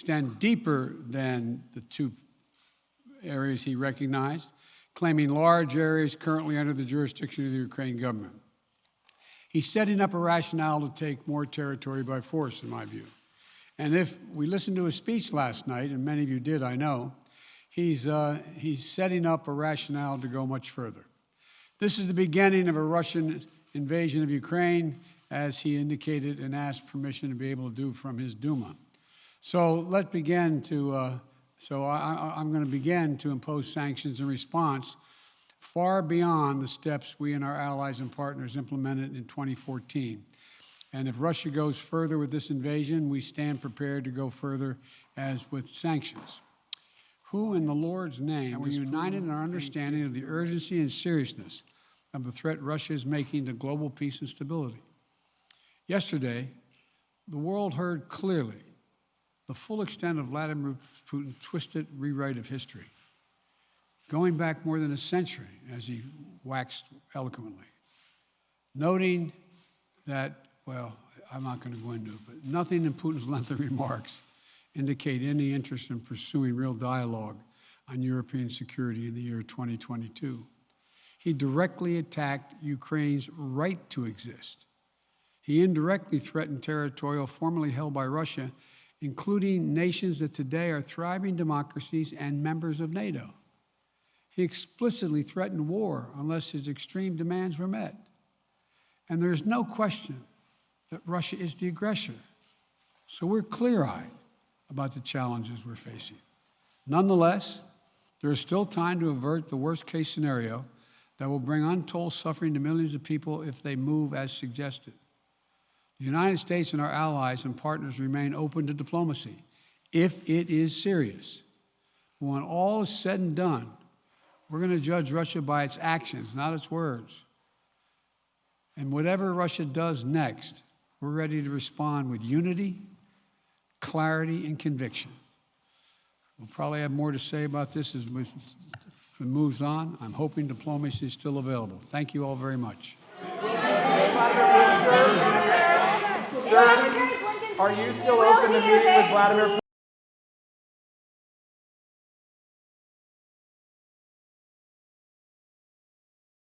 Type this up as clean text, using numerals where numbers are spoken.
extend deeper than the two areas he recognized, claiming large areas currently under the jurisdiction of the Ukrainian government. He's setting up a rationale to take more territory by force, in my view. And if we listened to his speech last night, and many of you did, I know, he's setting up a rationale to go much further. This is the beginning of a Russian invasion of Ukraine, as he indicated and asked permission to be able to do from his Duma. So let's begin to, I'm going to begin to impose sanctions in response far beyond the steps we and our allies and partners implemented in 2014. And if Russia goes further with this invasion, we stand prepared to go further as with sanctions. Who in the Lord's name are united in our understanding of the urgency and seriousness of the threat Russia is making to global peace and stability? Yesterday, the world heard clearly the full extent of Vladimir Putin's twisted rewrite of history, going back more than a century, as he waxed eloquently, noting that, well, I'm not going to go into it, but nothing in Putin's lengthy remarks indicate any interest in pursuing real dialogue on European security in the year 2022. He directly attacked Ukraine's right to exist. He indirectly threatened territory formerly held by Russia, including nations that today are thriving democracies and members of NATO. He explicitly threatened war unless his extreme demands were met. And there is no question that Russia is the aggressor. So we're clear-eyed about the challenges we're facing. Nonetheless, there is still time to avert the worst-case scenario that will bring untold suffering to millions of people if they move as suggested. The United States and our allies and partners remain open to diplomacy if it is serious. But when all is said and done, we're going to judge Russia by its actions, not its words. And whatever Russia does next, we're ready to respond with unity, clarity, and conviction. We'll probably have more to say about this as it moves on. I'm hoping diplomacy is still available. Thank you all very much. Sir, are you still open to meeting with Vladimir Putin?